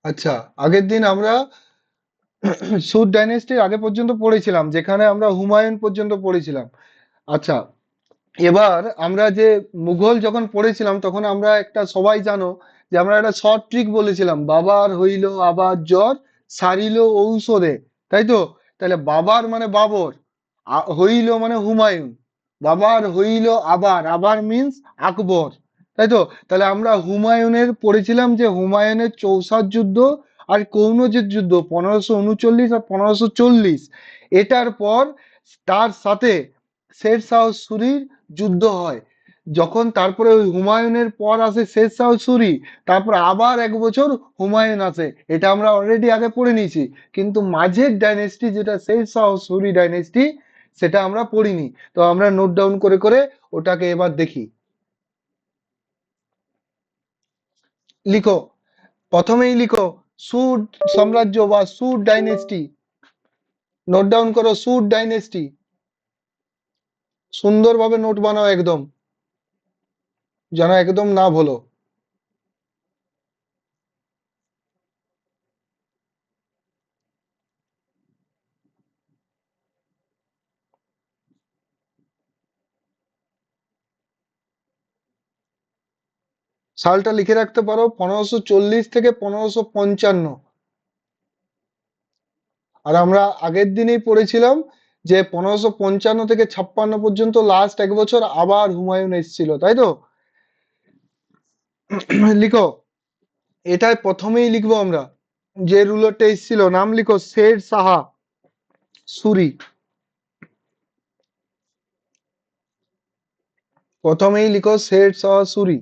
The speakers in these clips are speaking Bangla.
আচ্ছা, আগের দিন আমরা সুর ডাইনেস্টির আগে পর্যন্ত পড়েছিলাম, যেখানে আমরা হুমায়ুন পর্যন্ত পড়েছিলাম। আচ্ছা, এবার আমরা যে মুঘল যখন পড়েছিলাম তখন আমরা একটা, সবাই জানো যে আমরা একটা শর্ট ট্রিক বলেছিলাম, বাবার হইল আবার জ্বর, সারিল ঔষধে, তাই তো? তাহলে বাবার মানে বাবর, হইল মানে হুমায়ুন, বাবার হইল আবার, আবার মিন্স আকবর, তাই তো? তাহলে আমরা হুমায়ুনের পড়েছিলাম যে হুমায়ুনের চৌসার যুদ্ধ আর কনৌজের যুদ্ধ 1539 আর 1540, এটার পর তার সাথে শের শাহ সুরির যুদ্ধ হয়। যখন তারপরে ওই হুমায়ুনের পর আসে শের শাহ সুরি, তারপর আবার এক বছর হুমায়ুন আসে, এটা আমরা অলরেডি আগে পড়ে নিয়েছি। কিন্তু মাঝের ডাইনেস্টি যেটা শের শাহ সুরি ডাইনেস্টি, সেটা আমরা পড়িনি। তো আমরা নোট ডাউন করে করে ওটাকে এবার দেখি। লিখো, প্রথমেই লিখো সুর সাম্রাজ্য বা সুর ডাইনেস্টি। নোট ডাউন করো সুর ডাইনেস্টি। সুন্দরভাবে নোট বানাও একদম, যেন একদম না ভুলো। সালটা লিখে রাখতে পারো 1540 থেকে 1555। আর আমরা আগের দিনেই পড়েছিলাম যে 1555 থেকে 56 পর্যন্ত লাস্ট এক বছর আবার হুমায়ুন এসেছিল, তাই তো? লিখো, এটাই প্রথমেই লিখবো আমরা, যে রুলারটা এসেছিল নাম লিখো শের শাহ সুরি। প্রথমেই লিখো শের শাহ সুরি।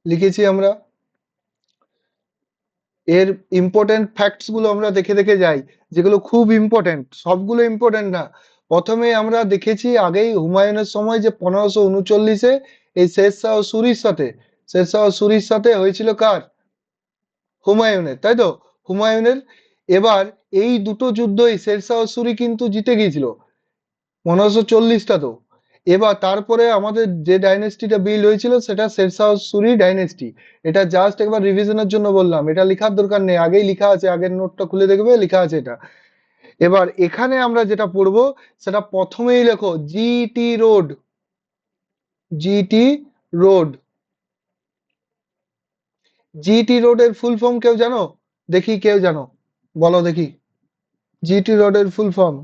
লিখেছি আমরা। এর ইম্পর্টেন্ট ফ্যাক্টস গুলো আমরা দেখে দেখে যাই, যেগুলো খুব ইম্পর্টেন্ট, সবগুলো ইম্পর্টেন্ট না। প্রথমে আমরা দেখেছি আগেই হুমায়ুনের সময় যে 1539-এ এই শের শাহ সুরির সাথে, শের শাহ সুরির সাথে হয়েছিল কার? হুমায়ুনের, তাই তো? হুমায়ুনের। এবার এই দুটো যুদ্ধই শের শাহ সুরি কিন্তু জিতে গিয়েছিল 1540টা তো। এবার তারপরে আমাদের যে ডাইনেস্টিটা বিল্ড হয়েছিল সেটা শের শাহ সুরি ডাইনেস্টি। এটা জাস্ট একবার রিভিশনের জন্য বললাম, এটা লেখার দরকার নেই, আগেই লেখা আছে, আগের নোটটা খুলে দেখবে লেখা আছে এটা। এবার এখানে আমরা যেটা পড়বো সেটা প্রথমেই লেখো GT road. GT road. GT রোডের ফুল ফর্ম কেউ জানো? দেখি কেউ জানো, বলো দেখি। জিটি রোডের ফুল ফর্ম।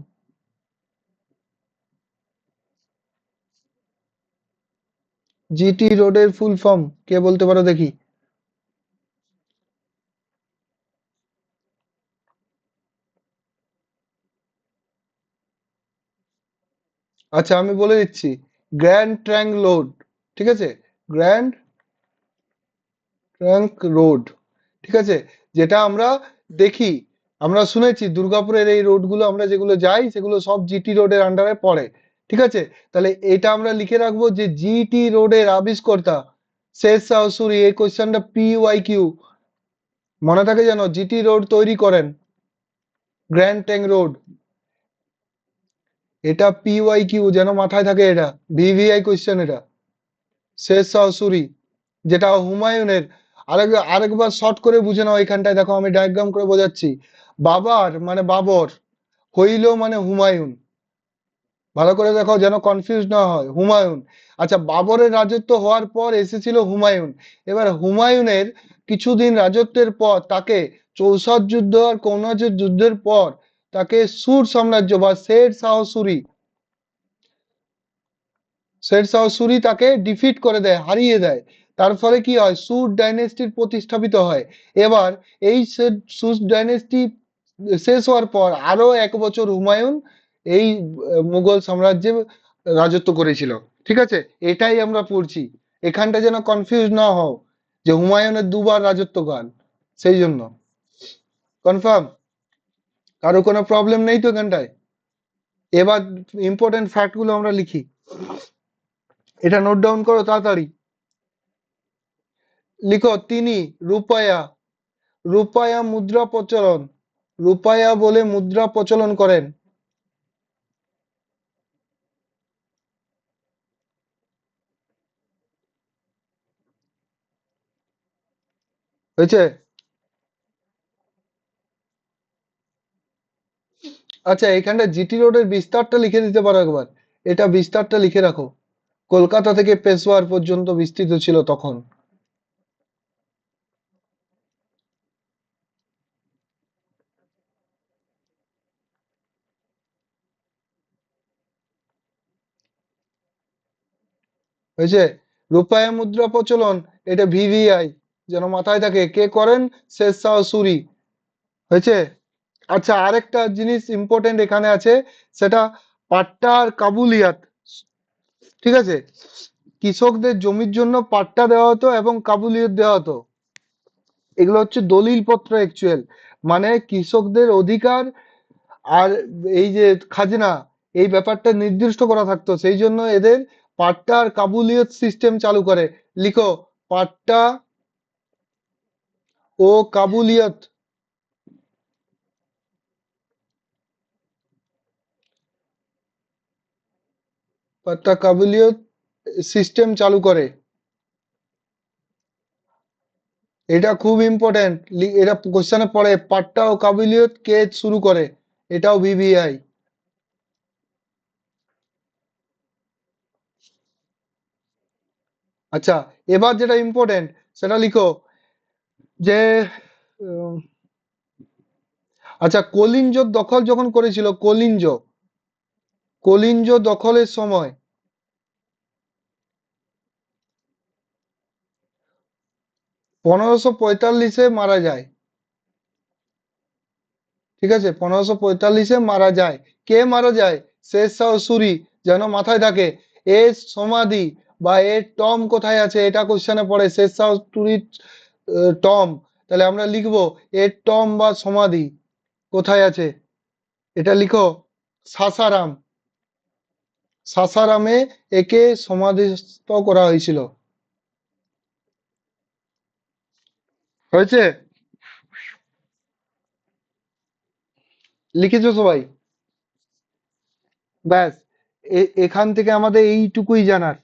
জিটি রোডের ফুল ফর্ম কে বলতে পারো দেখি? আচ্ছা, আমি বলে দিচ্ছি, গ্র্যান্ড ট্র্যাঙ্ক রোড, ঠিক আছে? গ্র্যান্ড ট্রাঙ্ক রোড, ঠিক আছে? যেটা আমরা দেখি, আমরা শুনেছি দুর্গাপুরের এই রোডগুলো আমরা যেগুলো যাই সেগুলো সব জিটি রোডের আন্ডারে পড়ে, ঠিক আছে? তাহলে এটা আমরা লিখে রাখবো যে জিটি রোডের আবিষ্কর্তা শের শাহ সুরি। এই কোশ্চেনটা PYQ মনে থাকে যেন, জিটি রোড তৈরি করেন, গ্র্যান্ড ট্যাঙ্ক রোড। এটা PYQ যেন মাথায় থাকে, এটা VVI কোশ্চেন এটা। শের শাহ সুরি, যেটা হুমায়ুনের। আরেকবার শর্ট করে বুঝে নাও, এখানটায় দেখো আমি ডায়াগ্রাম করে বোঝাচ্ছি। বাবার মানে বাবর, হইল মানে হুমায়ুন। ভালো করে দেখো যেন কনফিউজ না হয়, হুমায়ুন। আচ্ছা, বাবরের রাজত্ব হওয়ার পর এসেছিল হুমায়ুন। এবার হুমায়ুনের কিছুদিন রাজত্বের পর তাকে চৌসার যুদ্ধ আর কনৌজের যুদ্ধের পর তাকে সুর সাম্রাজ্য বা শের শাহ সুরি, শের শাহ সুরি তাকে ডিফিট করে দেয়, হারিয়ে দেয়। তার ফলে কি হয়, সুর ডাইনেস্টির প্রতিস্থাপিত হয়। এবার এই সুর ডাইনেস্টি শেষ হওয়ার পর আরো এক বছর হুমায়ুন এই মুঘল সাম্রাজ্যে রাজত্ব করেছিল, ঠিক আছে? এটাই আমরা পড়ছি, এখানটা যেন কনফিউজ না হও যে হুমায়ুনের দুবার রাজত্বকাল, সেই জন্য। কনফার্ম? কারো কোনো প্রবলেম নেই তো এখানটায়? এবার ইম্পর্টেন্ট ফ্যাক্ট গুলো আমরা লিখি, এটা নোট ডাউন করো তাড়াতাড়ি। লিখো তিনি রূপয়া, রূপায়া মুদ্রা প্রচলন, রূপায়া বলে মুদ্রা প্রচলন করেন। হয়েছে? আচ্ছা, এখানটা জিটি রোডের বিস্তারটা লিখে দিতে পারো একবার। এটা বিস্তারটা লিখে রাখো। কলকাতা থেকে পেশোয়ার পর্যন্ত বিস্তৃত ছিল তখন। হয়েছে? রূপায় মুদ্রা প্রচলন, এটা ভিভিআই, যেন মাথায় থাকে। কে করেন? শের শাহ সুরি। হয়েছে? আচ্ছা, আরেকটা জিনিস ইম্পর্টেন্ট এখানে আছে, সেটা পাট্টা আর কাবুলিয়াত। ঠিক আছে? কৃষকদের জমির জন্য পাট্টা দেওয়া হতো এবং কাবুলিয়ত দেওয়া হতো। এগুলো হচ্ছে দলিল পত্র অ্যাকচুয়াল, মানে কৃষকদের অধিকার আর এই যে খাজনা, এই ব্যাপারটা নির্দিষ্ট করা থাকতো, সেই জন্য এদের পাট্টা আর কাবুলিয়ত সিস্টেম চালু করে। লিখো, পাট্টা ও কাবুলিয়ত। পাট্টা কাবুলিয়ত সিস্টেম চালু করে। এটা খুব ইম্পর্টেন্ট, এটা কোশ্চেনে পড়ে, পাট্টা ও কাবুলিয়ত কে শুরু করে? এটাও ভিভিআই। আচ্ছা, এবার যেটা ইম্পর্টেন্ট সেটা লিখো, যে উম, আচ্ছা, কলিঞ্জ দখল যখন করেছিল, কলিঞ্জ, কলিঞ্জ দখলের সময় 1545-এ মারা যায়। ঠিক আছে? 1545-এ মারা যায়। কে মারা যায়? শের শাহ সুরি। যেন মাথায় থাকে। এর সমাধি বা এর টম কোথায় আছে, এটা কোশ্চেনে পড়ে, শের শাহ সুরির টম। তাহলে আমরা লিখবো, এর টম বা সমাধি কোথায় আছে। এটা লিখো, সাসারাম। সাসারামে একে সমাধিস্থ করা হয়েছিল। হয়েছে? লিখেছো সবাই? ব্যাস, এখান থেকে আমাদের এইটুকুই জানার।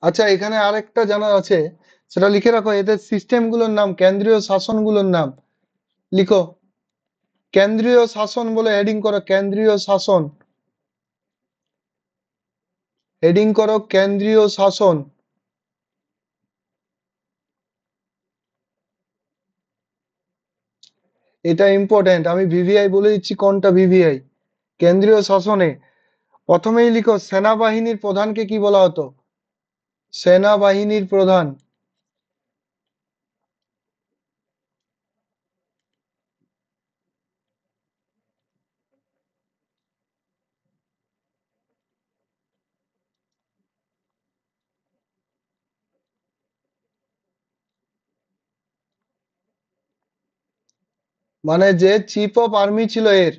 আচ্ছা, এখানে আরেকটা জানার আছে, সেটা লিখে রাখো, এদের সিস্টেম গুলোর নাম, কেন্দ্রীয় শাসনগুলোর নাম। লিখো, কেন্দ্রীয় শাসন বলে হেডিং করো, কেন্দ্রীয় শাসন। হেডিং করো কেন্দ্রীয় শাসন। এটা ইম্পর্টেন্ট, আমি ভিভিআই বলে দিচ্ছি কোনটা ভিভিআই। কেন্দ্রীয় শাসনে প্রথমেই লিখো, সেনাবাহিনীর প্রধানকে কি বলা হতো? সেনাবাহিনীর প্রধান। মানে যে চিফ অফ আর্মি ছিল এর,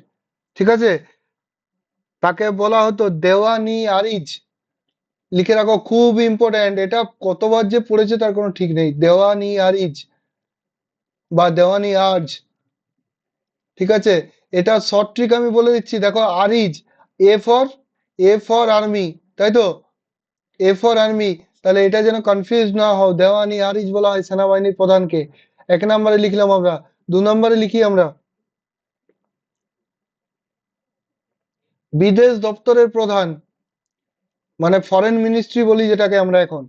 ঠিক আছে, তাকে বলা হতো দেওয়ানি আরিজ। লিখে রাখো, খুব ইম্পর্ট্যান্ট, এটা কতবার যে পড়েছে তার কোনো ঠিক নেই। দেওয়ানি আরিজ বা দেওয়ানি আর্জ। ঠিক আছে? এটা শর্ট ট্রিক আমি বলে দিচ্ছি, দেখো, Ariz, A for, A for army, তাই তো? A for army. তাহলে এটা যেন কনফিউজ না হও, দেওয়ানি আরিজ বলা হয় সেনাবাহিনীর প্রধানকে। এক নম্বরে লিখলাম আমরা। দু নম্বরে লিখি আমরা, বিদেশ দপ্তরের প্রধান, মানে ফরেন মিনিস্ট্রি বলি যেটাকে আমরা এখন,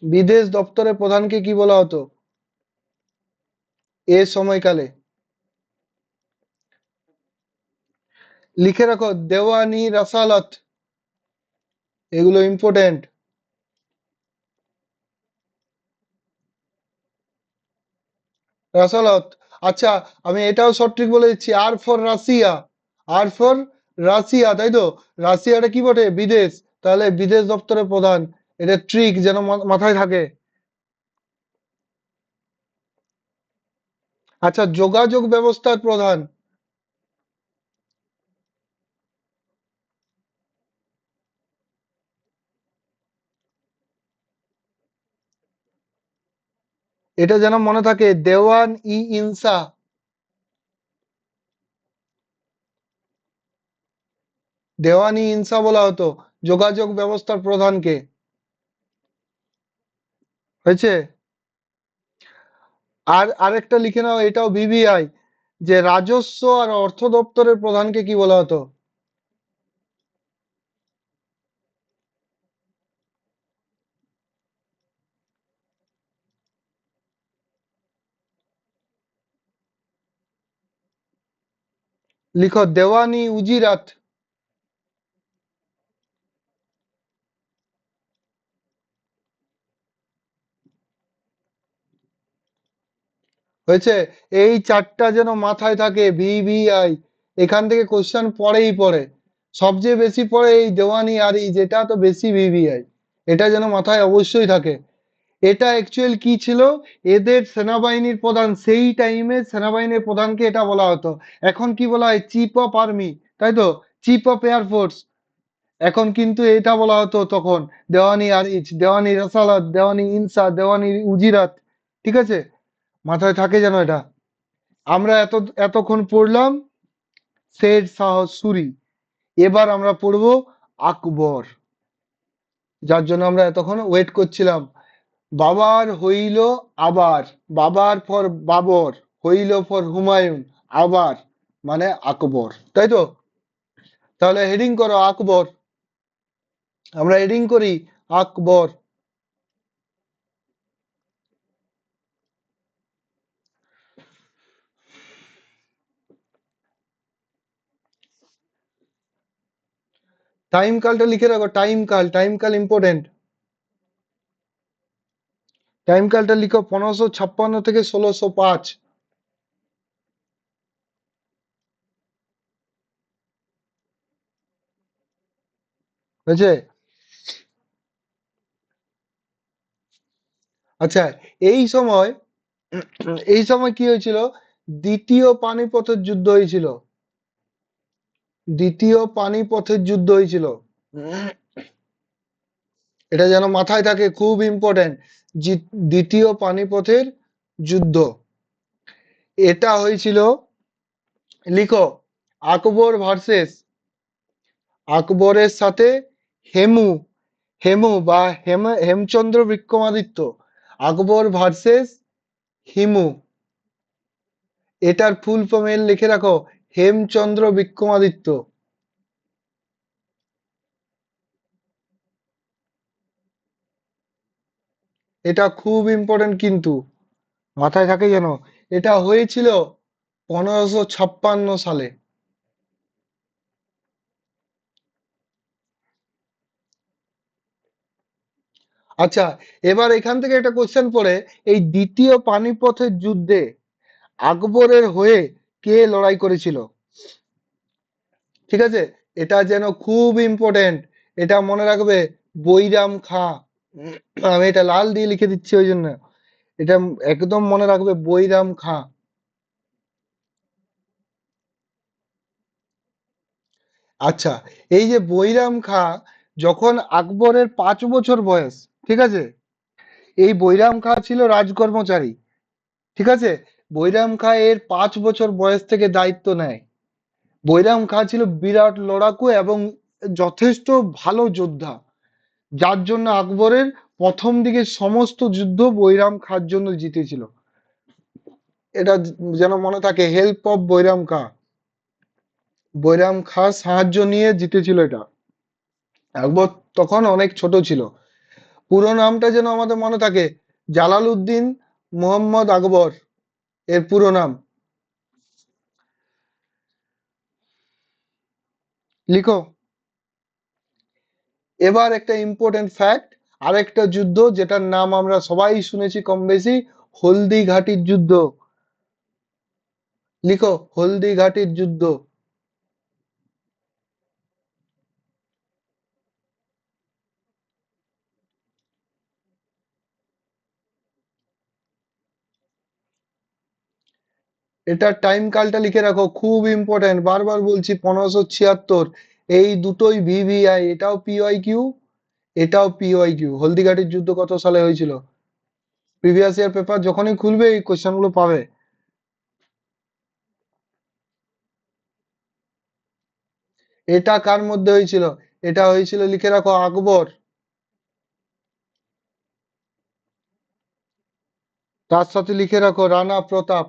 বিদেশ দপ্তরের প্রধানকে কি বলা হতো এ সময়কালে? লিখে রাখো, দেওয়ানি রাসালত। এগুলো ইম্পর্টেন্ট। রাসালত। আচ্ছা, আমি এটাও সঠিক বলে দিচ্ছি, R for Russia. R for Russia, তাই তো? রাশিয়াটা কি বটে? বিদেশ। তাহলে বিদেশ দপ্তরের প্রধান। এটা ট্রিক, যেন মাথায় থাকে। আচ্ছা, যোগাযোগ ব্যবস্থার প্রধান। এটা যেন মনে থাকে, দেওয়ান ই ইনসা। দেওয়ান ই ইনসা বলা হতো যোগাযোগ ব্যবস্থার প্রধানকে। হয়েছে? আর আরেকটা লিখে নাও, এটাও ভিভিআই, যে রাজস্ব আর অর্থ দপ্তরের প্রধানকে কি বলা হতো? লিখো, দেওয়ানি উজিরাত। হয়েছে? এই চারটা যেন মাথায় থাকে, ভিভিআই। এখান থেকে কোশ্চেন পড়েই পড়ে। সবচেয়ে বেশি পড়ে এই দেওয়ানি আর এই, যেটা তো বেশি ভিভিআই। এটা যেন মাথায় অবশ্যই থাকে। এটা অ্যাকচুয়াল কি ছিল? এদের সেনাবাহিনীর প্রধান, সেই টাইমে সেনাবাহিনীর প্রধানকে এটা বলা হতো। এখন কি বলা হয়? চিফ অফ আর্মি, তাই তো? Chief of air force. এখন কিন্তু এটা বলা হতো তখন দেওয়ানি আরিজ, দেওয়ানি রাসালাত, দেওয়ানি ইনসা, দেওয়ানি উজিরাত। ঠিক আছে? মাথায় থাকে যেন এটা। আমরা এতক্ষণ পড়লাম শের শাহ সুরি। এবার আমরা পড়বো আকবর, যার জন্য আমরা এতক্ষণ ওয়েট করছিলাম। বাবার হইল আবার, বাবার ফর বাবর, হইল ফর হুমায়ুন, আবার মানে আকবর, তাই তো? তাহলে হেডিং করো আকবর। আমরা হেডিং করি আকবর। টাইম কালটা লিখে রাখো, টাইম কাল, টাইম কাল ইম্পর্টেন্ট। টাইম কালটা লিখো, 1556 থেকে 1605। বুঝেছে? আচ্ছা, এই সময় এই সময় কি হয়েছিল? দ্বিতীয় পানিপথের যুদ্ধ হয়েছিল। দ্বিতীয় পানিপথের যুদ্ধ হয়েছিল। এটা যেন মাথায় থাকে, খুব ইম্পর্টেন্ট। দ্বিতীয় পানিপথের যুদ্ধ, এটা হয়েছিল। লিখো, আকবর ভার্সেস, আকবরের সাথে হেমু, হেমু বা হেমচন্দ্র বিক্রমাদিত্য। আকবর ভার্সেস হিমু। এটার ফুল ফর্ম এর লিখে রাখো, হেমচন্দ্র বিক্রমাদিত্য। এটা খুব ইম্পর্টেন্ট কিন্তু, মাথায় থাকে যেন। এটা হয়েছিল 1556 সালে। আচ্ছা, এবার এখান থেকে একটা কোশ্চেন পড়ে, এই দ্বিতীয় পানিপথের যুদ্ধে আকবরের হয়ে কে লড়াই করেছিল? ঠিক আছে? এটা যেন খুব ইম্পর্টেন্ট, এটা মনে রাখবে। বৈরাম খাঁ। আমি এটা লাল দিয়ে লিখে দিচ্ছি ওই জন্য। এটা একদম মনে রাখবে, বৈরাম খাঁ। আচ্ছা, এই যে বৈরাম খাঁ, যখন আকবরের 5 বছর বয়স, ঠিক আছে, এই বৈরাম খাঁ ছিল রাজকর্মচারী। ঠিক আছে? বৈরাম খাঁ এর 5 বছর বয়স থেকে দায়িত্ব নেয়। বৈরাম খাঁ ছিল বিরাট লড়াকু এবং যথেষ্ট ভালো যোদ্ধা, যার জন্য আকবরের প্রথম দিকে সমস্ত যুদ্ধ বৈরাম খাঁর জন্য জিতেছিল। এটা যেন মনে থাকে, হেল্প অফ বৈরাম খাঁ। বৈরাম খাঁ সাহায্য নিয়ে জিতেছিল এটা। আকবর তখন অনেক ছোট ছিল। পুরো নামটা যেন আমাদের মনে থাকে, জালালউদ্দিন মোহাম্মদ আকবর এর পুরো নাম। লিখো। এবার একটা ইম্পর্টেন্ট ফ্যাক্ট, আরেকটা যুদ্ধ যেটার নাম আমরা সবাই শুনেছি কম বেশি, হলদি ঘাটির যুদ্ধ। লিখো, হলদি ঘাটির যুদ্ধ। এটা টাইম কালটা লিখে রাখো, খুব ইম্পর্টেন্ট। বারবার বলছি, 1576। এই দুটোই ভিভিআই, এটাও পিওয়াই কিউ, এটাও পিওয়াই কিউ। হলদিঘাটির যুদ্ধ কত সালে হয়েছিল? প্রিভিয়াস ইয়ার পেপার যখনই খুলবে এই কোশ্চেন গুলো পাবে। এটা কার মধ্যে হয়েছিল? এটা হয়েছিল, লিখে রাখো, আকবর। তার সাথে লিখে রাখো রানা প্রতাপ।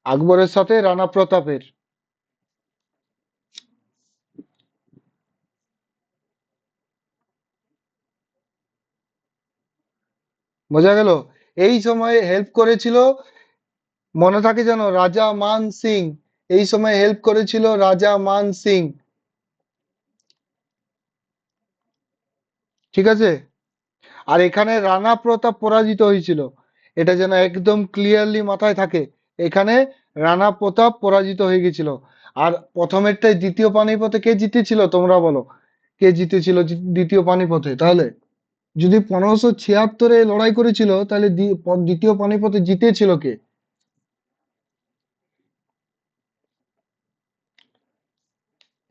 আকবরের সাথে রানা প্রতাপের। বোঝা গেল? এই সময়ে হেল্প করেছিল, মনে থাকে যেন, রাজা মান সিং। এই সময় হেল্প করেছিল রাজা মান সিং। ঠিক আছে? আর এখানে রানা প্রতাপ পরাজিত হয়েছিল, এটা যেন একদম ক্লিয়ারলি মাথায় থাকে। এখানে রানা প্রতাপ পরাজিত হয়ে গেছিল। আর প্রথমেরটাই দ্বিতীয় পানিপথে কে জিতেছিল তোমরা বলো? কে জিতেছিল দ্বিতীয় পানিপথে তাহলে? যদি 1576-এ লড়াই করেছিল তাহলে দ্বিতীয় পানিপথে জিতেছিল কে?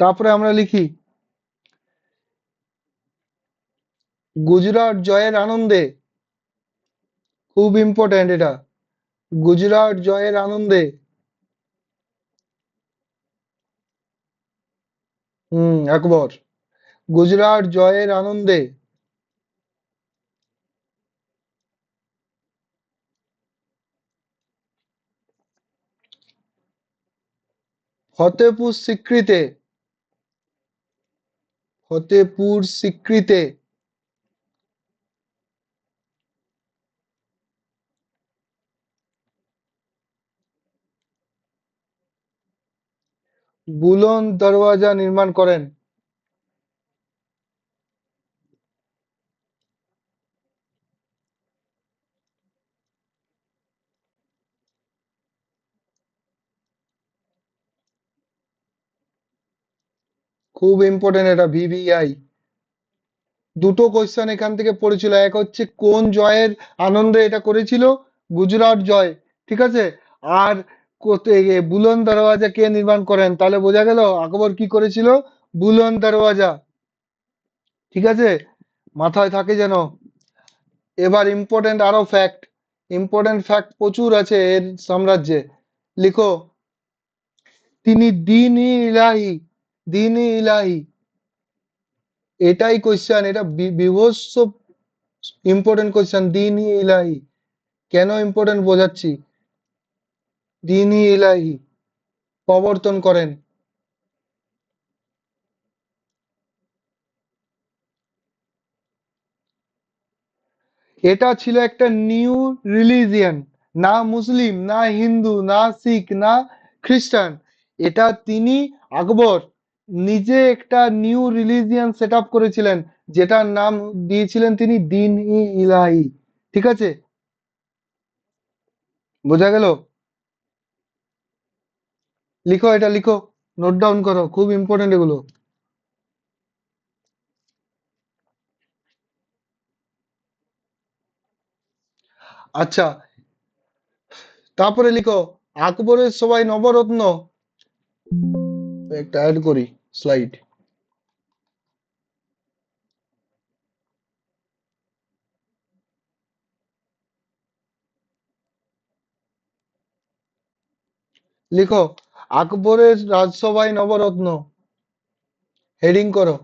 তারপরে আমরা লিখি, গুজরাট জয়ের আনন্দে। খুব ইম্পর্টেন্ট এটা। গুজরাট জয়ের আনন্দে। আকবর। গুজরাট জয়ের আনন্দে ফতেপুর সিক্রিতে। ফতেপুর সিক্রিতে বুলন্দ দরওয়াজা নির্মাণ করেন। খুব ইম্পর্টেন্ট এটা, ভিভিআই। দুটো কোশ্চেন এখান থেকে পড়েছিল, এক হচ্ছে কোন জয়ের আনন্দে এটা করেছিল, গুজরাট জয়। ঠিক আছে? আর বুলন্দ দরওয়াজা কে নির্মাণ করেন, তাহলে বোঝা গেল আকবর কি করেছিল, বুলন্দ দরওয়াজা। ঠিক আছে? মাথায় থাকে যেন। এবার ইম্পর্টেন্ট আরো ফ্যাক্ট, ইম্পর্টেন্ট ফ্যাক্ট প্রচুর আছে এর সাম্রাজ্যে। লিখো, তিনি দ্বীন-ই ইলাহি। দ্বীন-ই ইলাহি, এটাই কোশ্চেন, এটা বিভৎস ইম্পর্টেন্ট কোশ্চেন, দ্বীন-ই ইলাহি। কেন ইম্পর্টেন্ট বোঝাচ্ছি। দ্বীন-ই ইলাহি প্রবর্তন করেন। এটা ছিল একটা নিউ রিলিজিয়ান, না মুসলিম, না হিন্দু, না শিখ, না খ্রিস্টান। এটা তিনি, আকবর, নিজে একটা নিউ রিলিজিয়ান সেট আপ করেছিলেন, যেটার নাম দিয়েছিলেন তিনি দ্বীন-ই ইলাহি। ঠিক আছে? বোঝা গেল? লিখো, এটা লিখো, নোট ডাউন করো, খুব ইম্পর্টেন্ট এগুলো। আচ্ছা, তারপরে লিখো, আকবরের সবাই নবরত্ন। একটা অ্যাড করি স্লাইড। লিখো, আকবরের রাজসভায় নবরত্ন, হেডিং করো।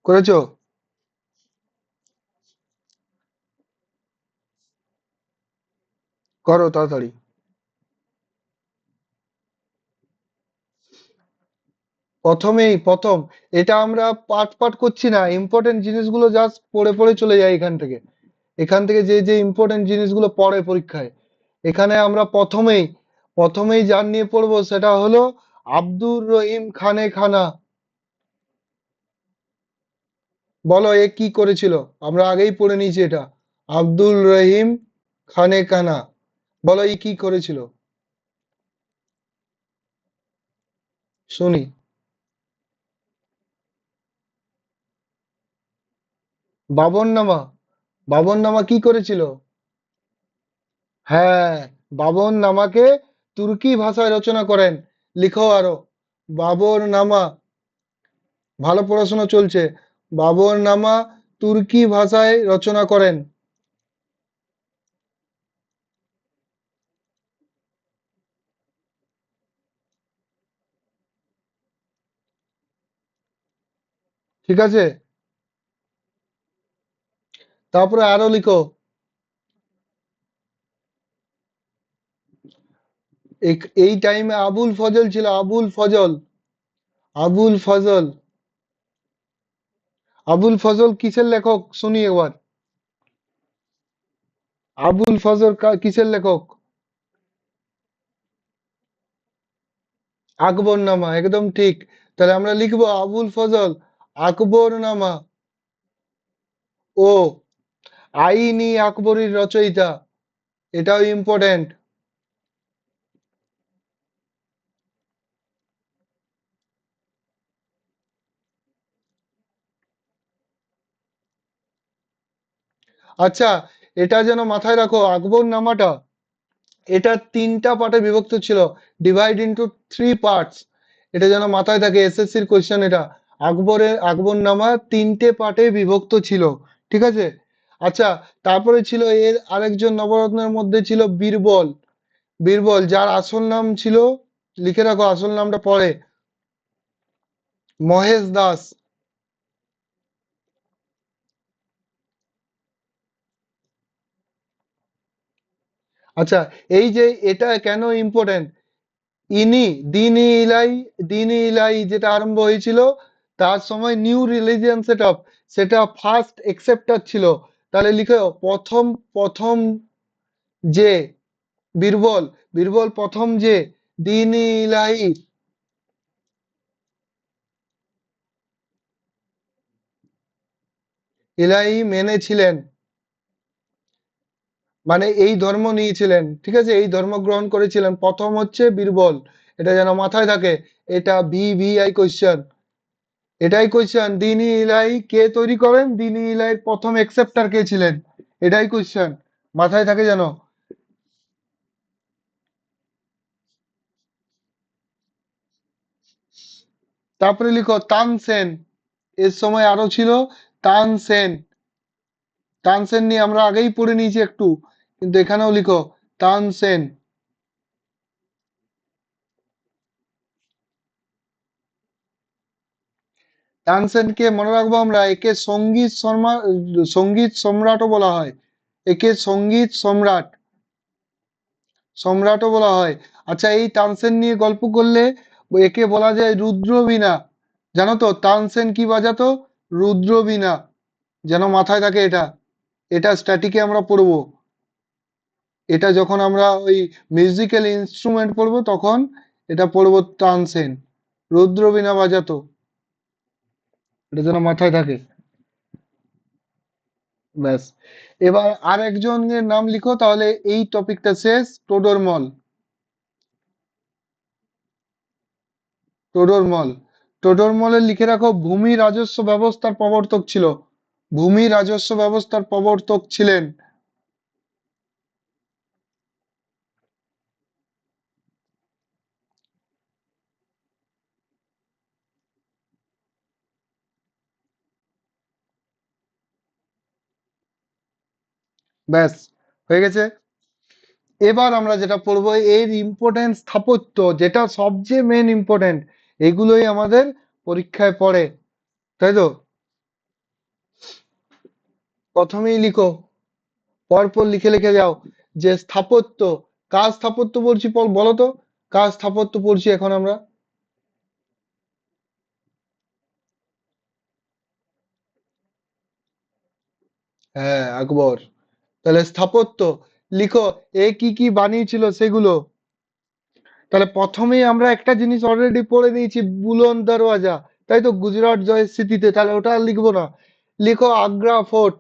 করেছো? করো তাড়াতাড়ি। প্রথম, এটা আমরা পাঠ পাঠ করছি না, ইম্পর্টেন্ট জিনিসগুলো জাস্ট পড়ে পড়ে চলে যাই এখান থেকে। এখান থেকে যে যে ইম্পর্টেন্ট জিনিসগুলো পড়ে পরীক্ষায়, এখানে আমরা প্রথমেই যার নিয়ে পড়বো সেটা হলো আব্দুর রহিম খানে খানা। বলো এ কি করেছিল? আমরা আগেই পড়ে নিয়েছি এটা। আব্দুল রহিম খানে খানা, বলো এই কি করেছিল? শুনি। বাবরনামা। বাবরনামা কি করেছিল? হ্যাঁ, বাবরনামাকে তুর্কি ভাষায় রচনা করেন। লিখো আরো। বাবরনামা। ভালো পড়াশোনা চলছে। বাবরনামা তুর্কি ভাষায় রচনা করেন। ঠিক আছে, তারপরে আরো লিখো। এই টাইমে আবুল ফজল ছিল, আবুল ফজল। আবুল ফজল। আবুল ফজল কিসের লেখক শুনি একবার। আবুল ফজল কিসের লেখক? আকবরনামা, একদম ঠিক। তাহলে আমরা লিখবো আবুল ফজল আকবরনামা ও আইন-ই আকবরীর রচয়িতা। এটাও ইম্পর্টেন্ট। আচ্ছা, এটা যেন মাথায় রাখো, আকবরনামাটা এটা তিনটা পার্টে বিভক্ত ছিল। Divide into three parts. এটা যেন মাথায় থাকে, এসএসসির কোশ্চেন এটা। আকবরনামা তিনটে পার্টে বিভক্ত ছিল। ঠিক আছে। আচ্ছা, তারপরে ছিল এর আরেকজন নবরত্নের মধ্যে ছিল বীরবল। বীরবল, যার আসল নাম ছিল, লিখে রাখো আসল নামটা পরে, মহেশ দাস। আচ্ছা, এই যে এটা কেন ইম্পর্টেন্ট, ইনি দিন ইলাই, দিন ইলাই যেটা আরম্ভ হয়েছিল, তার সময় নিউ রিলিজিয়ান সেট আপ, সেটা ফার্স্ট একসেপ্টার ছিল। তাহলে লিখো প্রথম, প্রথম যে বীরবল, বীরবল প্রথম যে দিন ইলাহি, ইলাহি মেনেছিলেন, মানে এই ধর্ম নিয়েছিলেন। ঠিক আছে, এই ধর্ম গ্রহণ করেছিলেন, প্রথম হচ্ছে বীরবল। এটা যেন মাথায় থাকে। এটা ভিভিআই কোশ্চেন। এটাই কোশ্চেন, দিনই ইলাহি কে তৈরি করেন, দিনই ইলাহির প্রথম একসেপ্টার কে ছিলেন, এটাই কোশ্চেন। মাথায় থাকে যেন। তারপরে লিখো তানসেন। এর সময় আরো ছিল তানসেন। তানসেন নিয়ে আমরা আগেই পড়ে নিয়েছি একটু, কিন্তু এখানেও লিখো তানসেন। তানসেনকে মনে রাখবো আমরা, একে সঙ্গীত শর্মা, সঙ্গীত সম্রাটও বলা হয়। একে সঙ্গীত সম্রাট, সম্রাটও বলা হয়। আচ্ছা, এই তানসেন নিয়ে গল্প করলে একে বলা যায় রুদ্রবীণা। জানো তো তানসেন কি বাজাতো? রুদ্রবীণা। যেন মাথায় থাকে এটা। এটা স্ট্যাটিকে আমরা পড়বো। এটা যখন আমরা ওই মিউজিক্যাল ইনস্ট্রুমেন্ট পড়বো তখন এটা পড়বো, তানসেন রুদ্রবীণা বাজাতো। এটা যেন মাথায় থাকে। ব্যাস। এবার আর একজনের নাম লিখো, তাহলে এই টপিকটা শেষ। টোডরমল। টোডরমল। টোডরমলের লিখে রাখো ভূমি রাজস্ব ব্যবস্থার প্রবর্তক ছিল। ভূমি রাজস্ব ব্যবস্থার প্রবর্তক ছিলেন। ব্যাস, হয়ে গেছে। এবার আমরা যেটা পড়বো এর ইম্পর্টেন্ট, স্থাপত্য, যেটা সবচেয়ে মেন ইম্পর্টেন্ট। এগুলোই আমাদের পরীক্ষায় পড়ে, তাই তো? প্রথমেই লিখো, পরপর লিখে লিখে যাও, যে স্থাপত্য, কার স্থাপত্য পড়ছি বলো তো, কার স্থাপত্য পড়ছি এখন আমরা? হ্যাঁ, আকবর। তাহলে স্থাপত্য লিখো, এ কি কি বানিয়েছিল সেগুলো। তাহলে প্রথমেই আমরা একটা জিনিস অলরেডি পড়ে নিয়েছি, বুলন দরওয়াজা, তাই তো, গুজরাট জয়ের স্মৃতিতে। তাহলে ওটা আর লিখবো না। লিখো আগ্রা ফোর্ট।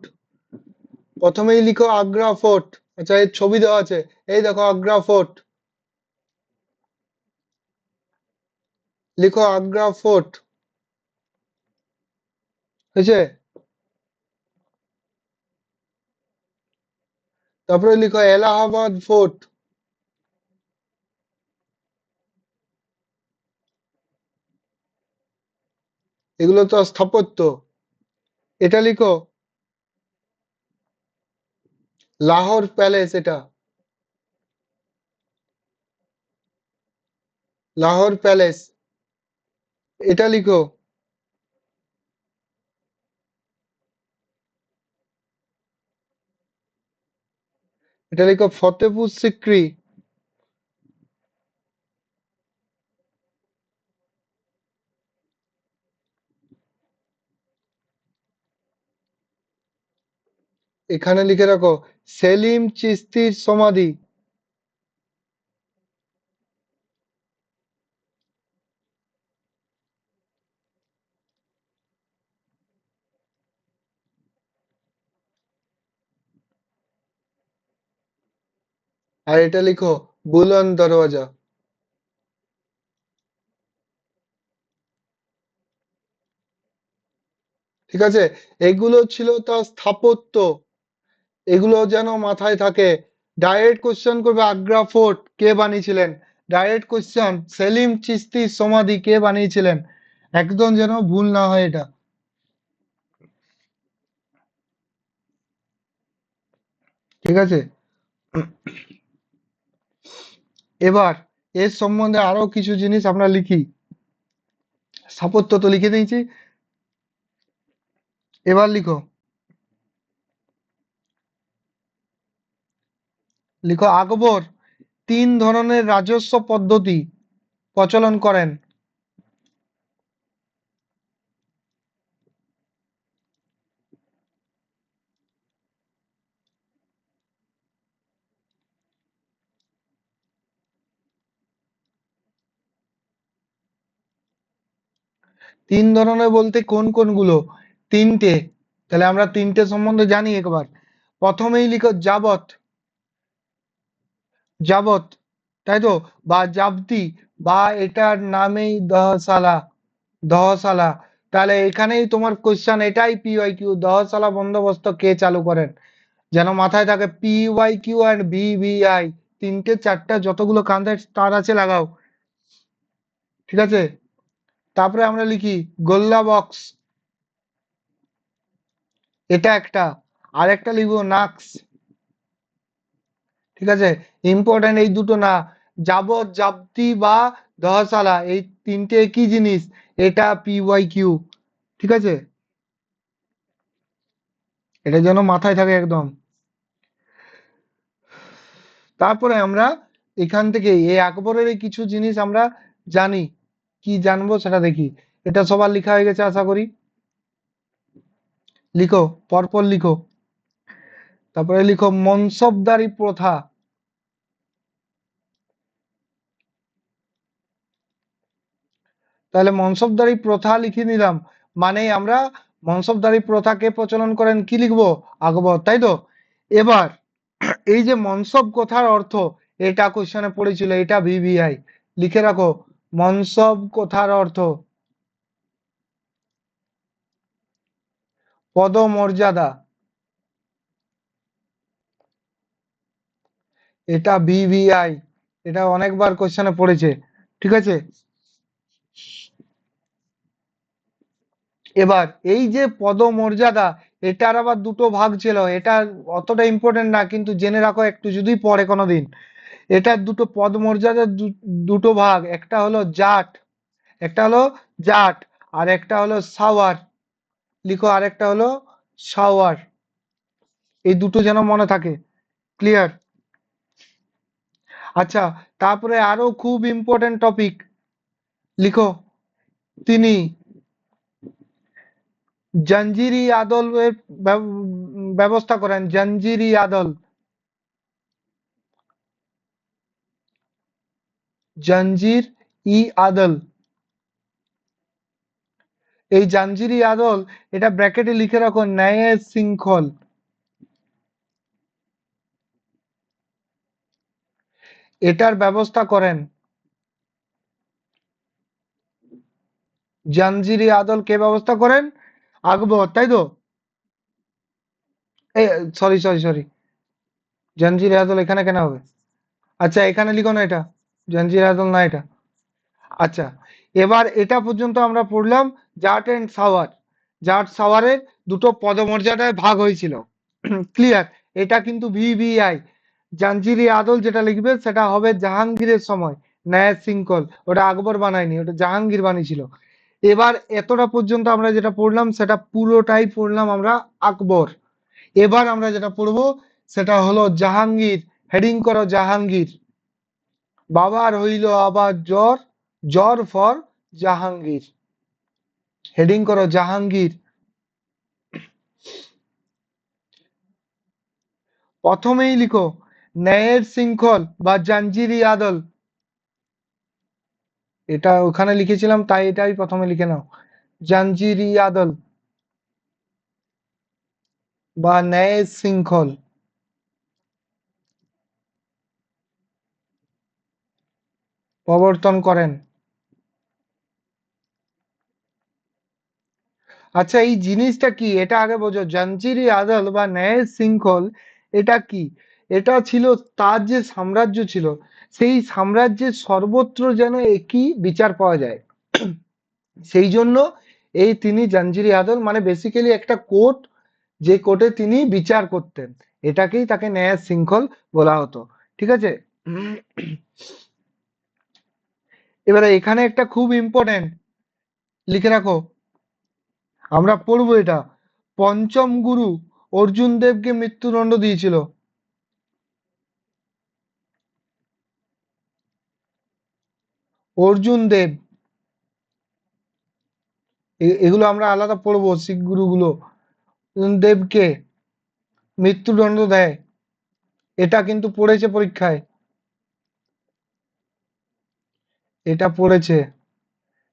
প্রথমেই লিখো আগ্রা ফোর্ট। আচ্ছা, এর ছবি দেওয়া আছে, এই দেখো আগ্রা ফোর্ট। লিখো আগ্রা ফোর্ট। হয়েছে? তারপরে লিখো এলাহাবাদ ফোর্ট। এগুলো তো স্থাপত্য। এটা লিখো লাহোর প্যালেস। এটা লাহোর প্যালেস। এটা লিখো, এটা লিখো ফতেপুর সিক্রি। এখানে লিখে রাখো সেলিম চিশতির সমাধি। আর এটা লিখো বুলন্দ দরওয়াজা। ঠিক আছে? এগুলো ছিল তার স্থাপত্য। এগুলো যেন মাথায় থাকে। ডাইরেক্ট কোশ্চেন করবে আগ্রা ফোর্ট কে বানিয়েছিলেন, ডাইরেক্ট কোশ্চেন সেলিম চিশতির সমাধি কে বানিয়েছিলেন। একদম যেন ভুল না হয় এটা। ঠিক আছে? এবার এর সম্বন্ধে আরো কিছু জিনিস আমরা লিখি। স্থাপত্য তো লিখে দিয়েছি। এবার লিখো, লিখো আকবর তিন ধরনের রাজস্ব পদ্ধতি প্রচলন করেন। তিন ধরনের বলতে কোন কোনগুলো? তিনটে। তাহলে আমরা তিনটে সম্বন্ধে জানি একবার। প্রথমেই লিখো যাবত। যাবত, তাই তো, বা জাবতি, বা এটার নামেই দহসালা। দহসালা। তাহলে এখানেই তোমার কোশ্চেন, এটাই পি ওয়াই কিউ, দহসালা বন্দোবস্ত কে চালু করেন। যেন মাথায় থাকে P Y Q and V V I. তিনটে চারটা যতগুলো কান্তের তার আছে লাগাও। ঠিক আছে? তারপরে আমরা লিখি গোল্লা বক্স। এটা একটা। আর একটা লিখবো নাক্স। ঠিক আছে? ইম্পর্টেন্ট এই দুটো না। যাবত, জাবতি বা দহসালা, এই তিনটে একই জিনিস। এটা পি ওয়াই কিউ। ঠিক আছে? এটা যেন মাথায় থাকে একদম। তারপরে আমরা এখান থেকে এই আকবরের এই কিছু জিনিস আমরা জানি। কি জানবো সেটা দেখি। এটা সবার লেখা হয়ে গেছে আশা করি। লিখো, পরপর লিখো। তারপরে লিখো মনসবদারি প্রথা। তাহলে মনসবদারি প্রথা লিখে নিলাম। মানে আমরা মনসবদারি প্রথাকে প্রচলন করেন কি লিখবো? আকবর, তাই তো। এবার এই যে মনসব কথার অর্থ, এটা কোশ্চেনে পড়েছিল, এটা ভিভিআই। লিখে রাখো মনসব কথার অর্থ পদমর্যাদা। এটা ভিভিআই। এটা অনেকবার কোশ্চেনে পড়েছে। ঠিক আছে? এবার এই যে পদমর্যাদা, এটার আবার দুটো ভাগ ছিল। এটা অতটা ইম্পর্টেন্ট না, কিন্তু জেনে রাখো একটু যদি পড়ে কোনোদিন। এটার দুটো পদমর্যাদার দুটো ভাগ। একটা হলো জাট, একটা হলো জাট, আর একটা হলো সাওয়ার। লিখো আরেকটা হলো সাওয়ার। এই দুটো যেন মনে থাকে। ক্লিয়ার? আচ্ছা, তারপরে আরো খুব ইম্পর্টেন্ট টপিক লিখো। তিনি জঞ্জিরি আদলের ব্যবস্থা করেন। জঞ্জিরি আদল। জঞ্জির ই আদল। এই জাঞ্জিরি আদল, এটা ব্র্যাকেটে লিখে রাখো ন্যায়ের শৃঙ্খল। এটার ব্যবস্থা করেন জাঞ্জিরি আদল কে ব্যবস্থা করেন? আকবর, তাই তো? এ, সরি সরি সরি, জাঞ্জিরি আদল এখানে কেন হবে? আচ্ছা, এখানে লিখো না এটা, জাঞ্জিরি আদল না এটা। আচ্ছা, এবার এটা পর্যন্ত আমরা পড়লাম জাট এন্ড সাওয়ার। জাট সাওয়ারের দুটো পদমর্যাদায় ভাগ হয়েছিল। ক্লিয়ার? এটা কিন্তু ভিভিআই। জাঞ্জিরি আদল যেটা লিখবে সেটা হবে জাহাঙ্গীরের সময়, ন্যায় শৃঙ্খল। ওটা আকবর বানায়নি, ওটা জাহাঙ্গীর বানিয়েছিল। এবার এতটা পর্যন্ত আমরা যেটা পড়লাম সেটা পুরোটাই পড়লাম আমরা আকবর। এবার আমরা যেটা পড়বো সেটা হলো জাহাঙ্গীর। হেডিং করো জাহাঙ্গীর। বাবার হইল আবার জ্বর, জ্বর ফর জাহাঙ্গীর। হেডিং করো জাহাঙ্গীর। প্রথমেই লিখো ন্যায়ের শৃঙ্খল বা জাঞ্জিরি আদল। এটা ওখানে লিখেছিলাম তাই এটাই প্রথমে লিখে নাও, জাঞ্জিরি আদল বা ন্যায়ের শৃঙ্খল প্রবর্তন করেন। আচ্ছা, এই জিনিসটা কি এটা আগে বোঝো। জাঞ্জিরি আদল বা ন্যায়ের শৃঙ্খল এটা কি? এটা ছিল তার যে সাম্রাজ্য ছিল, সেই সাম্রাজ্যের সর্বত্র যেন একই বিচার পাওয়া যায়। সেই জন্য এই তিনি জাঞ্জিরি আদল মানে বেসিক্যালি একটা কোর্ট, যে কোর্টে তিনি বিচার করতেন, এটাকেই তাকে ন্যায় শৃঙ্খল বলা হতো। ঠিক আছে? এবারে এখানে একটা খুব ইম্পর্টেন্ট লিখে রাখো, আমরা পড়বো এটা। পঞ্চম গুরু অর্জুন দেবকে মৃত্যুদণ্ড দিয়েছিল। অর্জুন দেব, এগুলো আমরা আলাদা পড়বো, শিখ গুরুগুলো। অর্জুন দেবকে মৃত্যুদণ্ড দেয়, এটা কিন্তু পড়েছে পরীক্ষায়, এটা পড়েছে,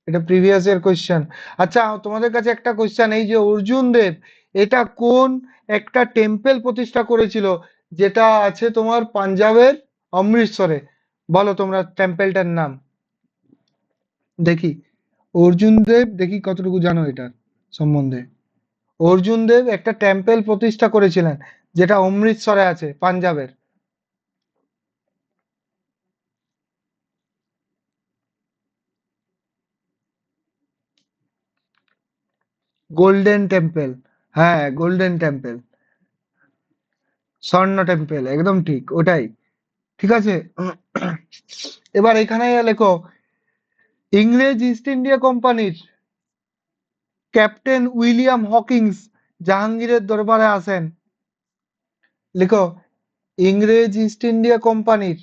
এটা প্রিভিয়াস ইয়ার কোশ্চেন। আচ্ছা, তোমাদের কাছে একটা কোশ্চেন, এই যে অর্জুন দেব এটা কোন একটা টেম্পল প্রতিষ্ঠা করেছিল যেটা আছে তোমার পাঞ্জাবের অমৃতসরে? বলো তোমরা টেম্পলটার নাম। দেখি, অর্জুন দেব দেখি কতটুকু জানো এটার সম্বন্ধে। অর্জুন দেব একটা টেম্পল প্রতিষ্ঠা করেছিলেন যেটা অমৃতসরে আছে, পাঞ্জাবের। গোল্ডেন টেম্পল, হ্যাঁ গোল্ডেন টেম্পল, স্বর্ণ টেম্পল, একদম ঠিক ওটাই। ঠিক আছে? এবার এখানে লেখো ইংরেজ ইস্ট ইন্ডিয়া কোম্পানির ক্যাপ্টেন উইলিয়াম হকিন্স জাহাঙ্গীরের দরবারে আসেন। লিখো ইংরেজ ইস্ট ইন্ডিয়া কোম্পানির,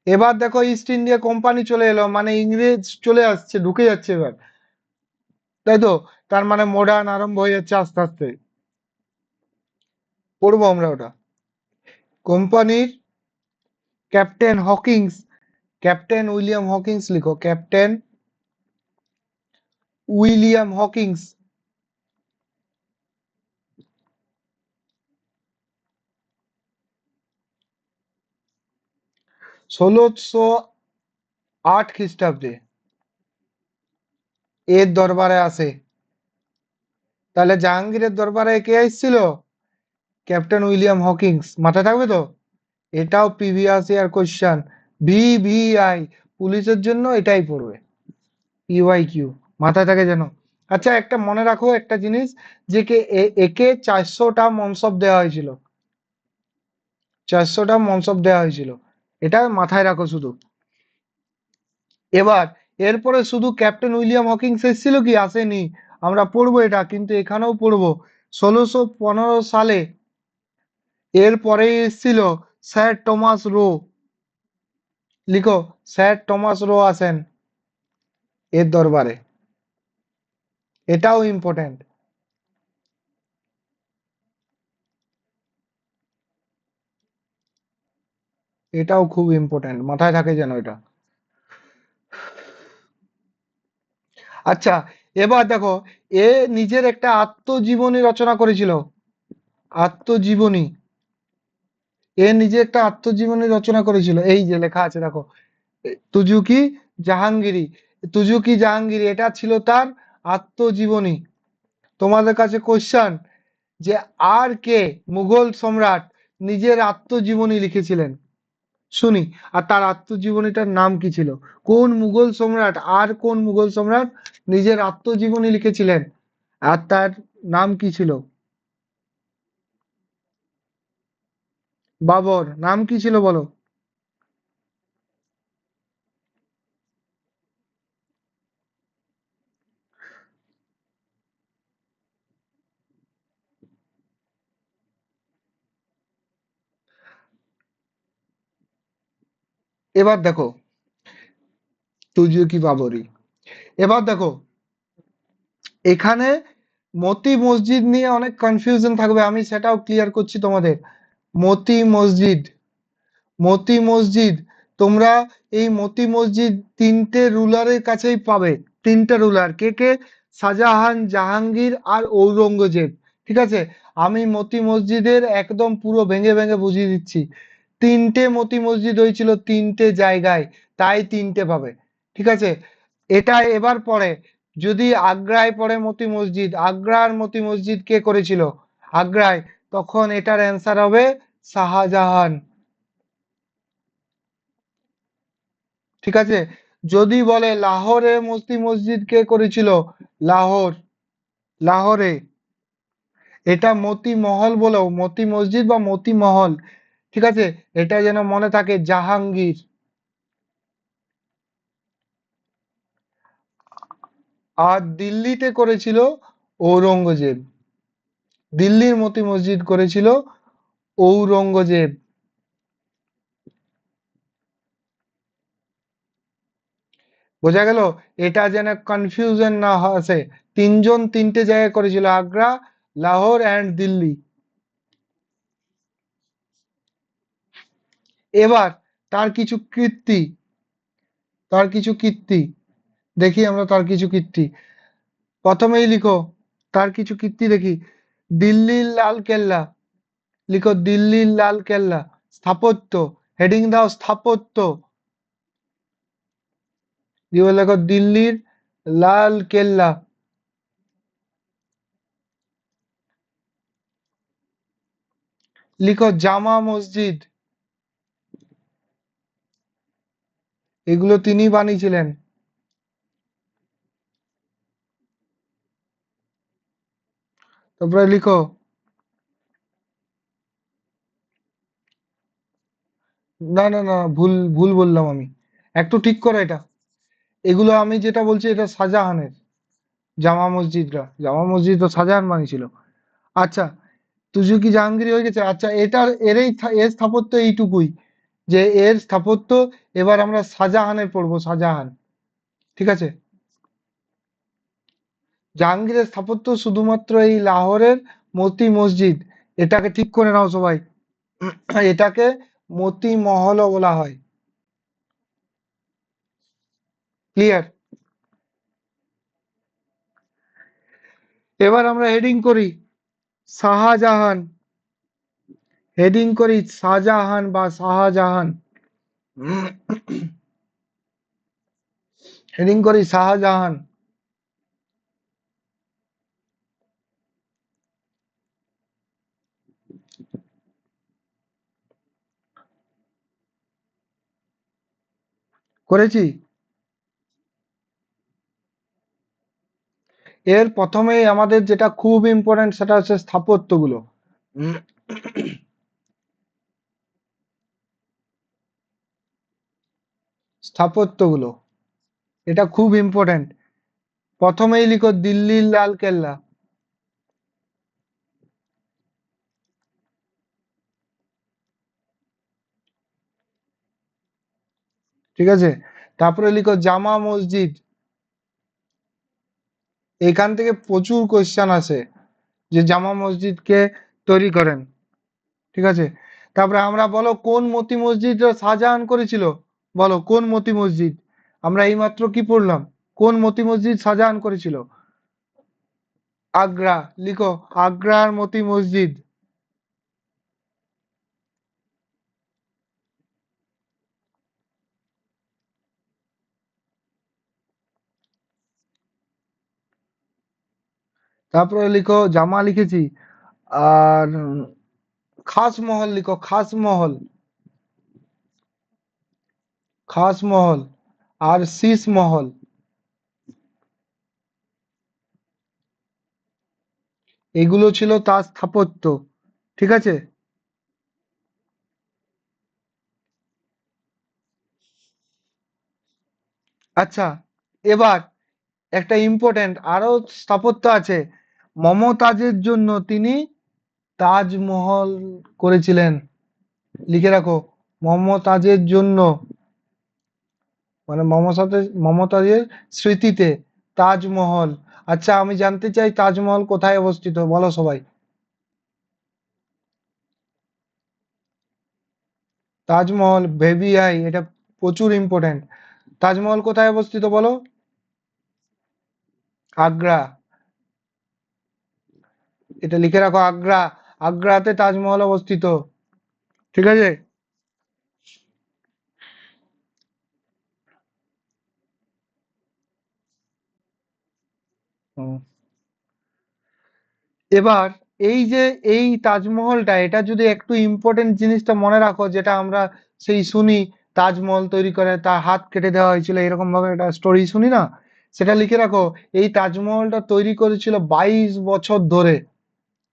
এবার দেখো ইস্ট ইন্ডিয়া কোম্পানি চলে এলো মানে ইংরেজ চলে আসছে, ঢুকে যাচ্ছে এবার, তাই তো? তার মানে মডার্ন আরম্ভ হয়ে যাচ্ছে আস্তে আস্তে। পড়বো আমরা ওটা। কোম্পানির captain Hawkins, captain William Hawkins লিখো, ক্যাপ্টেন উইলিয়াম হকিন্স ১৬০৮ খ্রিস্টাব্দে এর দরবারে আসে। তাহলে জাহাঙ্গীরের দরবারে কে এসেছিল? ক্যাপ্টেন উইলিয়াম হকিন্স, মাথায় থাকবে তো? এটাও প্রিভিয়াস ইয়ার কোশ্চেন, ভিভিআই, পুলিশের জন্য এটাই পড়বে, ইউআই কিউ, মাথায় থাকে যেন। আচ্ছা, একটা মনে রাখো একটা জিনিস, যে কে একে ৪০০টা মনসব দেওয়া হয়েছিল, ৪০০টা মনসব দেওয়া হয়েছিল, এটা মাথায় রাখো শুধু। এবার এরপরে শুধু ক্যাপ্টেন উইলিয়াম হকিন্স এসেছিল কি? আসেনি, আমরা পড়বো এটা, কিন্তু এখানেও পড়বো ১৬১৫ সালে এরপরে এসেছিল স্যার টমাস রো। লিখো স্যার টমাস রো আসেন এর দরবারে, এটাও ইম্পর্টেন্ট, এটাও খুব ইম্পর্টেন্ট, মাথায় থাকে যেন এটা। আচ্ছা, এবার দেখো এ নিজের একটা আত্মজীবনী রচনা করেছিল, আত্মজীবনী। এ নিজে একটা আত্মজীবনী রচনা করেছিল, এই যে লেখা আছে দেখো, তুজুকি জাহাঙ্গীরি। তুজুকি জাহাঙ্গীরি এটা ছিল তার আত্মজীবনী। তোমাদের কাছে কোশ্চান, যে আর কে মুঘল সম্রাট নিজের আত্মজীবনী লিখেছিলেন, শুনি। আর তার আত্মজীবনীটার নাম কি ছিল? কোন মুঘল সম্রাট, আর কোন মুঘল সম্রাট নিজের আত্মজীবনী লিখেছিলেন, আর তার নাম কি ছিল? বাবর। নাম কি ছিল বলো? এবার দেখো, তুজুকি বাবরি। এবার দেখো, এখানে মতি মসজিদ নিয়ে অনেক কনফিউশন থাকবে, আমি সেটাও ক্লিয়ার করছি তোমাদের। মতি মসজিদ, মতি মসজিদ, তোমরা এই মতি মসজিদ তিনটে রুলারের কাছেই পাবে। তিনটে রুলার কে কে? শাহজাহান, জাহাঙ্গীর আর ঔরঙ্গজেব। ঠিক আছে, আমি মতি মসজিদের একদম পুরো ভেঙে ভেঙে বুঝিয়ে দিচ্ছি। তিনটে মতি মসজিদ হয়েছিল তিনটে জায়গায়, তাই তিনটে পাবে। ঠিক আছে, এটা এবার পরে, যদি আগ্রায় পড়ে মতি মসজিদ, আগ্রার মতি মসজিদ কে করেছিল আগ্রায়, তখন এটার অ্যান্সার হবে শাহজাহান। ঠিক আছে, যদি বলে লাহোরে মতি মসজিদ কে করেছিল, লাহোর, লাহোরে, এটা মতি মহল বলো, মতি মসজিদ বা মতি মহল। ঠিক আছে, এটা যেন মনে থাকে, জাহাঙ্গীর। আর দিল্লিতে করেছিল ঔরঙ্গজেব। দিল্লির মতি মসজিদ করেছিল ঔরঙ্গজেব। বোঝা গেল? এটা যেন কনফিউশন না আসে। তিনজন তিনটে জায়গায় করেছিল, আগ্রা, লাহোর অ্যান্ড দিল্লি। এবার তার কিছু কীর্তি, তার কিছু কীর্তি দেখি আমরা, তার কিছু কীর্তি প্রথমেই লিখো। তার কিছু কীর্তি দেখি। দিল্লির লাল কেল্লা, লিখো দিল্লির লাল কেল্লা। স্থাপত্য, হেডিং দাও স্থাপত্য, দিয়ে লেখো দিল্লির লাল কেল্লা। লিখো জামা মসজিদ, এগুলো তিনি বানিয়েছিলেন। তারপরে লিখো, না না না, ভুল ভুল বললাম আমি, একটু ঠিক করো এটা। এগুলো আমি যেটা বলছি এটা শাহজাহানের। জামা মসজিদটা, জামা মসজিদ তো শাহজাহান বানিয়েছিল। আচ্ছা, তুজুকি জাহাঙ্গীর হয়ে গেছে। আচ্ছা, এটার এর স্থাপত্য এইটুকুই, যে এর স্থাপত্য। এবার আমরা শাহজাহানের পড়বো, শাহজাহান। ঠিক আছে, জাহাঙ্গীরের স্থাপত্য শুধুমাত্র এই লাহোরের মতি মসজিদ। এটাকে ঠিক করে নাও সবাই, এটাকে মতি মহলও বলা হয়। ক্লিয়ার? এবার আমরা হেডিং করি শাহজাহান, হেডিং করি শাহজাহান বা শাহজাহান, হেডিং করি শাহজাহান। করেছি। এর প্রথমেই আমাদের যেটা খুব ইম্পর্টেন্ট সেটা হচ্ছে স্থাপত্যগুলো। স্থাপত্যগুলো, এটা খুব ইম্পর্টেন্ট। প্রথমেই লিখো দিল্লির লাল কেল্লা। ঠিক আছে, তারপরে লিখো জামা মসজিদ। এখান থেকে প্রচুর কোশ্চেন আসে, যে জামা মসজিদ কে তৈরি করেন। ঠিক আছে, তারপরে আমরা বলো কোন মতি মসজিদ শাহজাহান করেছিল, বলো কোন মতি মসজিদ। আমরা এইমাত্র কি পড়লাম, কোন মতি মসজিদ শাহজাহান করেছিল? আগ্রা, লিখো আগ্রার মতি মসজিদ। তারপরে লিখো জামা লিখেছি। আর খাস মহল লিখো, খাস মহল, খাস মহল। আর শীষ মহল, এগুলো ছিল তার স্থাপত্য। ঠিক আছে। আচ্ছা, এবার একটা ইম্পর্টেন্ট আরো স্থাপত্য আছে। মমতাজের জন্য তিনি তাজমহল করেছিলেন। লিখে রাখো, মমতাজের জন্য, মানে মমতাজের স্মৃতিতে তাজমহল। আচ্ছা, আমি জানতে চাই তাজমহল কোথায় অবস্থিত, বলো সবাই। তাজমহল ভেবিআই, এটা প্রচুর ইম্পর্টেন্ট। তাজমহল কোথায় অবস্থিত বলো? আগ্রা। এটা লিখে রাখো, আগ্রা। আগ্রাতে তাজমহল অবস্থিত। ঠিক আছে। হুম। এবার এই যে এই তাজমহলটা, এটা যদি একটু ইম্পর্টেন্ট জিনিসটা মনে রাখো, যেটা আমরা সেই শুনি, তাজমহল তৈরি করে তার হাত কেটে দেওয়া হয়েছিল, এরকম ভাবে একটা স্টোরি শুনি না? সেটা লিখে রাখো। এই তাজমহলটা তৈরি করেছিল 22 বছর ধরে।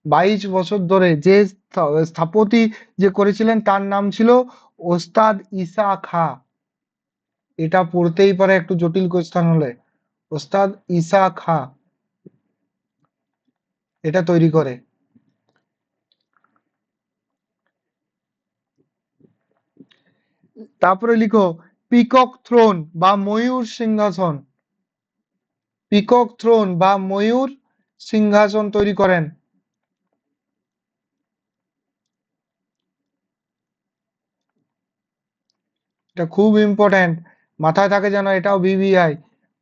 22 বছর ধরে যে স্থাপতি যে করেছিলেন, তার নাম ছিল ওস্তাদ ঈসা খাঁ। এটা পড়তেই পারে একটু জটিল কোয়েশ্চেন হলে। ওস্তাদ ঈসা খাঁ এটা তৈরি করে। তারপরে লিখো পিকক থ্রোন বা ময়ূর সিংহাসন। পিকক থ্রোন বা ময়ূর সিংহাসন তৈরি করেন। এটা খুব ইম্পর্ট্যান্ট, মাথায় থাকে যেন, এটাও ভিভিআই।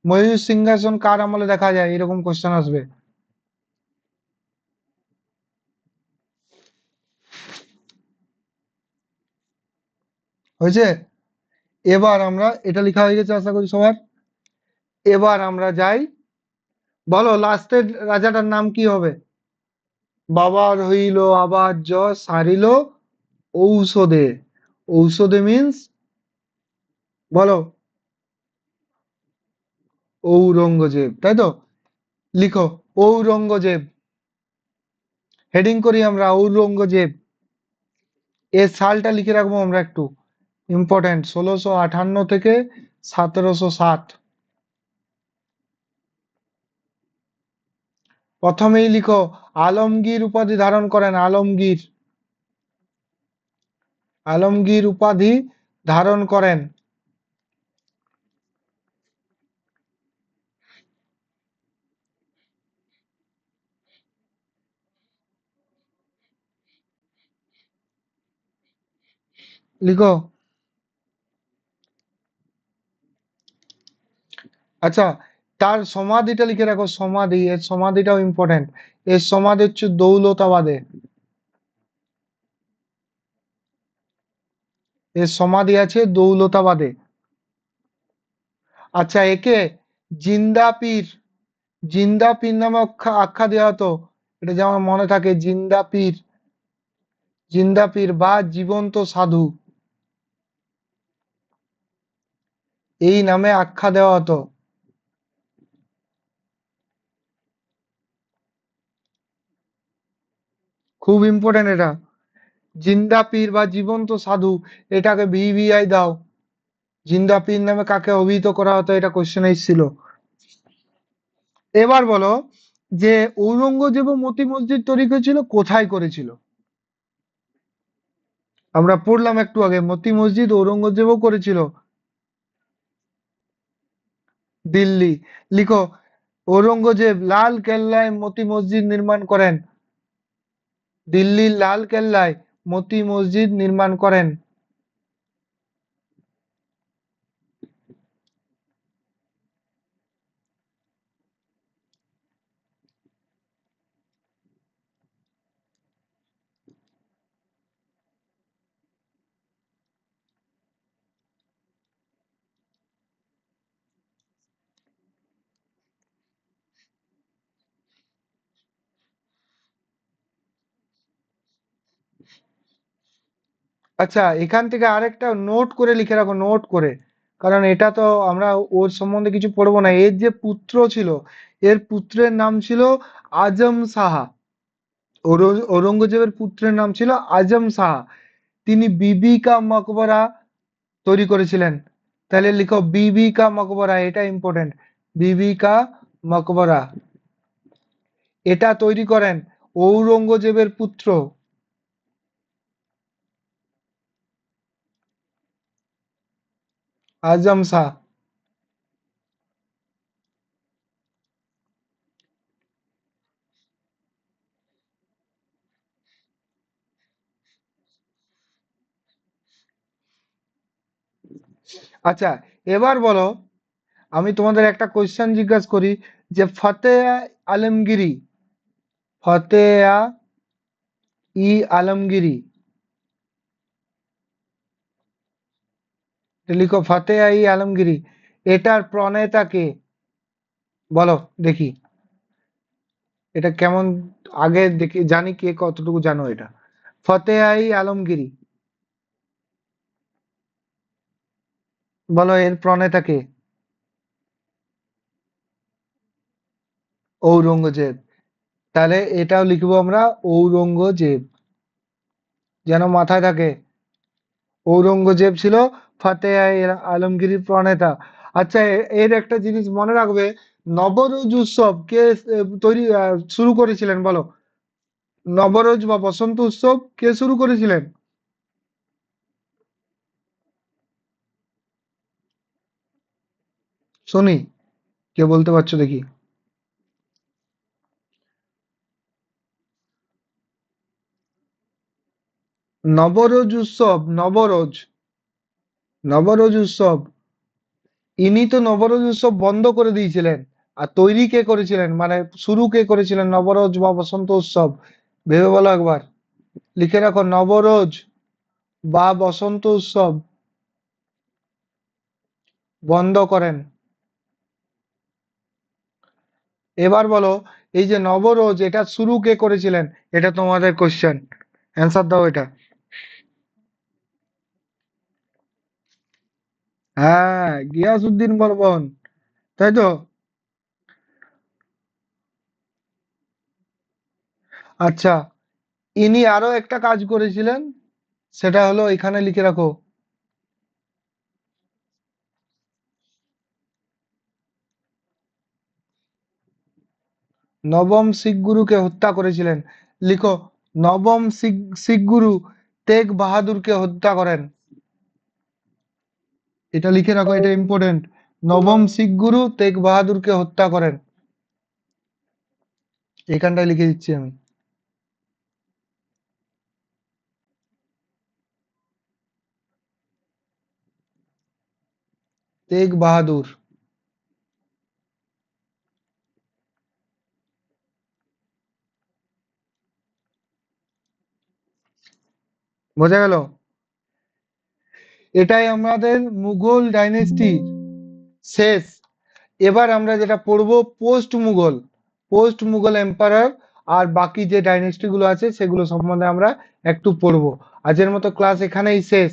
ময়ূর সিংহাসন কার আমলে দেখা যায়, এরকম কোশ্চেন আসবে। হয়েছে। এবার আমরা, এটা লেখা হয়ে গেছে আশা করি সবার। এবার আমরা যাই, বলো লাস্টের রাজাটার নাম কি হবে? বাবার হইল আবার যশ সারিল ঔষধে। ঔষধে মিন্স, বলো। ঔরঙ্গজেব, তাই তো? লিখো ঔরঙ্গজেব। হেডিং করি আমরা ঔরঙ্গজেব। এর সালটা লিখে রাখবো আমরা একটু, ইম্পর্টেন্ট, 1658 থেকে 1760। প্রথমেই লিখো আলমগীর উপাধি ধারণ করেন, আলমগীর। আলমগীর উপাধি ধারণ করেন। লিখো। আচ্ছা, তার সমাধিটা লিখে রাখো, সমাধি, এর সমাধিটাও ইম্পর্টেন্ট। এর সমাধি হচ্ছে দৌলতাবাদে। এর সমাধি আছে দৌলতাবাদে। আচ্ছা, একে জিন্দা পীর, জিন্দা পীর নামে আখ্যা আখ্যা দেওয়া হতো। এটা যেমন মনে থাকে, জিন্দা পীর, জিন্দা পীর বা জীবন্ত সাধু, এই নামে আখ্যা দেওয়া হতো। খুব ইম্পর্টেন্ট এটা, জিন্দা পীর বা জীবন্ত সাধু। এটাকে ভিভিআই দাও। জিন্দা পীর নামে কাকে অভিহিত করা হতো, এটা কোশ্চেন এসেছিল। এবার বলো যে ঔরঙ্গজেব ও মতি মসজিদ তৈরি করেছিল, কোথায় করেছিল? আমরা পড়লাম একটু আগে, মতি মসজিদ ঔরঙ্গজেবও করেছিল দিল্লি। লিখো ঔরঙ্গজেব লাল কেল্লায় মতি মসজিদ নির্মাণ করেন। দিল্লির লাল কেল্লায় মতি মসজিদ নির্মাণ করেন। আচ্ছা, এখান থেকে আরেকটা নোট করে লিখে রাখো, নোট করে। কারণ এটা তো আমরা ওর সম্বন্ধে কিছু পড়বো না। এর যে পুত্র ছিল, এর পুত্রের নাম ছিল আজম সাহা। ঔরঙ্গজেবের পুত্রের নাম ছিল আজম সাহা। তিনি বিবি কা মকবরা তৈরি করেছিলেন। তাহলে লিখো বিবি কা মকবরা, এটা ইম্পর্টেন্ট। বিবি কা মকবরা এটা তৈরি করেন ঔরঙ্গজেবের পুত্র আজম শাহ। আচ্ছা, এবার বলো, আমি তোমাদের একটা কোশ্চেন জিজ্ঞাসা করি, যে আলমগিরি ফতেয়া ই আলমগিরি, লিখো ফতেয়া ই আলমগিরি, এটার প্রণেতা কে? বলো দেখি, এটা কেমন, আগে দেখি জানি কে কতটুকু জানো এটা। ফতেয়া ই আলমগিরি, বলো এর প্রণেতা কে? ঔরঙ্গজেব। তাহলে এটাও লিখবো আমরা ঔরঙ্গজেব, যেন মাথায় থাকে। ঔরঙ্গজেব ছিল আলমগীরের প্রণেতা। আচ্ছা, এর একটা জিনিস মনে রাখবে, নবরোজ উৎসব কে শুরু করেছিলেন বলো? নবরোজ বা বসন্ত উৎসব কে শুরু করেছিলেন? শুনি, কে বলতে পারছো দেখি? নবরোজ উৎসব, নবরোজ উৎসব, ইনি তো নবরোজ উৎসব বন্ধ করে দিয়েছিলেন। আর তৈরি কে করেছিলেন, মানে শুরু কে করেছিলেন নবরোজ বা বসন্ত উৎসব? ভেবে বলো একবার, লিখে রাখো, নবরোজ বা বসন্ত উৎসব বন্ধ করেন। এবার বলো, এই যে নবরোজ, এটা শুরু কে করেছিলেন? এটা তোমাদের কোশ্চেন, অ্যান্সার দাও এটা। হ্যাঁ, গিয়াসউদ্দিন বর্মন, তাই তো? আচ্ছা, ইনি আরো একটা কাজ করেছিলেন, সেটা হলো এখানে লিখে রাখো, নবম শিখ গুরুকে হত্যা করেছিলেন। লিখো, নবম শিখ গুরু তেগ বাহাদুরকে হত্যা করেন। এটা লিখে রাখো, এটা ইম্পর্টেন্ট। নবম শিখ গুরু তেগ বাহাদুরকে হত্যা করেন। এখানটায় লিখে দিচ্ছি আমি, তেগ বাহাদুর। বোঝা গেল? এটাই আমাদের মুঘল ডাইনেস্টির শেষ। এবার আমরা যেটা পড়বো, পোস্ট মুঘল এম্পায়ার, আর বাকি যে ডাইনেস্টি গুলো আছে সেগুলো সম্বন্ধে আমরা একটু পড়বো। আজকের মতো ক্লাস এখানেই শেষ।